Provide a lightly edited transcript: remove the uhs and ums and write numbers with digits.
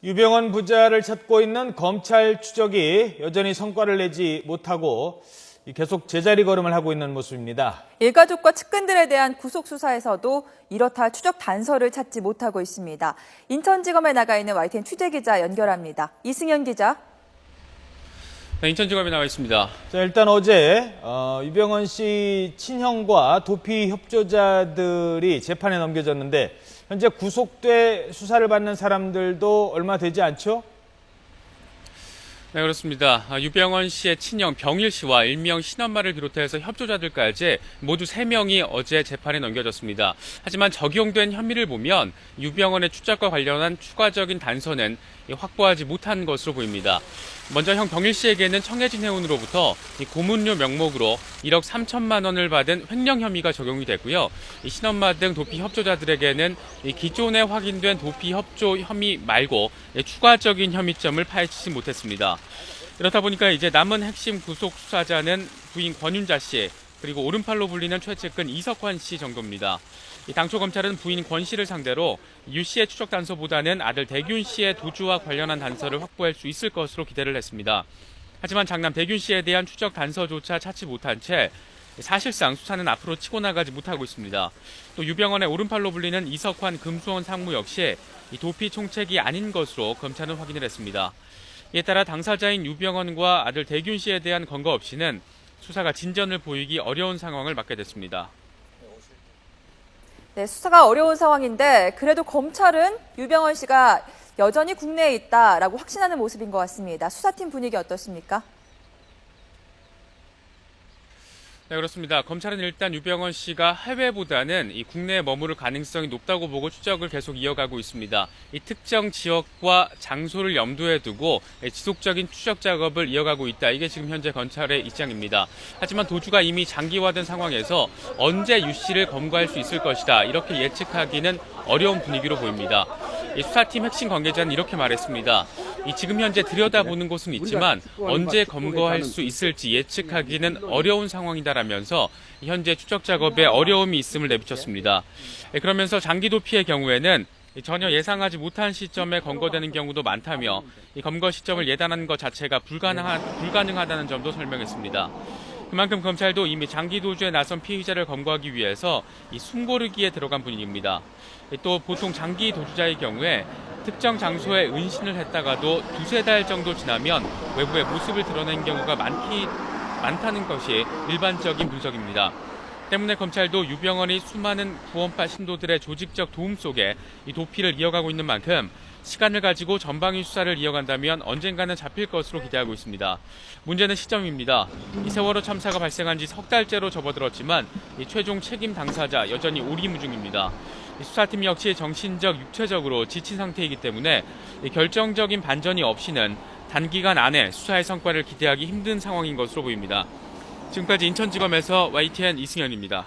유병헌 부자를 찾고 있는 검찰 추적이 여전히 성과를 내지 못하고 계속 제자리 걸음을 하고 있는 모습입니다. 일가족과 측근들에 대한 구속 수사에서도 이렇다 추적 단서를 찾지 못하고 있습니다. 인천지검에 나가 있는 YTN 취재기자 연결합니다. 이승현 기자. 네, 인천지검에 나와 있습니다. 자, 일단 어제 유병헌 씨 친형과 도피 협조자들이 재판에 넘겨졌는데 현재 구속돼 수사를 받는 사람들도 얼마 되지 않죠? 네, 그렇습니다. 유병헌 씨의 친형 병일 씨와 일명 신엄마를 비롯해서 협조자들까지 모두 3명이 어제 재판에 넘겨졌습니다. 하지만 적용된 혐의를 보면 유병헌의 추적과 관련한 추가적인 단서는 확보하지 못한 것으로 보입니다. 먼저 형 병일 씨에게는 청해진 해운으로부터 고문료 명목으로 1억 3천만 원을 받은 횡령 혐의가 적용이 됐고요. 신엄마 등 도피 협조자들에게는 기존에 확인된 도피 협조 혐의 말고 추가적인 혐의점을 파헤치지 못했습니다. 이렇다 보니까 이제 남은 핵심 구속 수사자는 부인 권윤자 씨, 그리고 오른팔로 불리는 최측근 이석환 씨 정도입니다. 당초 검찰은 부인 권 씨를 상대로 유 씨의 추적 단서보다는 아들 대균 씨의 도주와 관련한 단서를 확보할 수 있을 것으로 기대를 했습니다. 하지만 장남 대균 씨에 대한 추적 단서조차 찾지 못한 채 사실상 수사는 앞으로 치고 나가지 못하고 있습니다. 또 유병헌의 오른팔로 불리는 이석환 금수원 상무 역시 도피 총책이 아닌 것으로 검찰은 확인을 했습니다. 이에 따라 당사자인 유병헌과 아들 대균 씨에 대한 검거 없이는 수사가 진전을 보이기 어려운 상황을 맞게 됐습니다. 네, 수사가 어려운 상황인데 그래도 검찰은 유병헌 씨가 여전히 국내에 있다라고 확신하는 모습인 것 같습니다. 수사팀 분위기 어떻습니까? 네, 그렇습니다. 검찰은 일단 유병헌 씨가 해외보다는 이 국내에 머무를 가능성이 높다고 보고 추적을 계속 이어가고 있습니다. 이 특정 지역과 장소를 염두에 두고 지속적인 추적 작업을 이어가고 있다. 이게 지금 현재 검찰의 입장입니다. 하지만 도주가 이미 장기화된 상황에서 언제 유 씨를 검거할 수 있을 것이다. 이렇게 예측하기는 어려운 분위기로 보입니다. 이 수사팀 핵심 관계자는 이렇게 말했습니다. 지금 현재 들여다보는 곳은 있지만 언제 검거할 수 있을지 예측하기는 어려운 상황이다라면서 현재 추적 작업에 어려움이 있음을 내비쳤습니다. 그러면서 장기 도피의 경우에는 전혀 예상하지 못한 시점에 검거되는 경우도 많다며 이 검거 시점을 예단하는 것 자체가 불가능하다는 점도 설명했습니다. 그만큼 검찰도 이미 장기 도주에 나선 피의자를 검거하기 위해서 이 숨고르기에 들어간 분위기입니다. 또 보통 장기 도주자의 경우에 특정 장소에 은신을 했다가도 2-3달 정도 지나면 외부에 모습을 드러낸 경우가 많다는 것이 일반적인 분석입니다. 때문에 검찰도 유병헌이 수많은 구원파 신도들의 조직적 도움 속에 이 도피를 이어가고 있는 만큼 시간을 가지고 전방위 수사를 이어간다면 언젠가는 잡힐 것으로 기대하고 있습니다. 문제는 시점입니다. 이 세월호 참사가 발생한 지 3달째로 접어들었지만 이 최종 책임 당사자 여전히 오리무중입니다. 이 수사팀 역시 정신적, 육체적으로 지친 상태이기 때문에 이 결정적인 반전이 없이는 단기간 안에 수사의 성과를 기대하기 힘든 상황인 것으로 보입니다. 지금까지 인천지검에서 YTN 이승현입니다.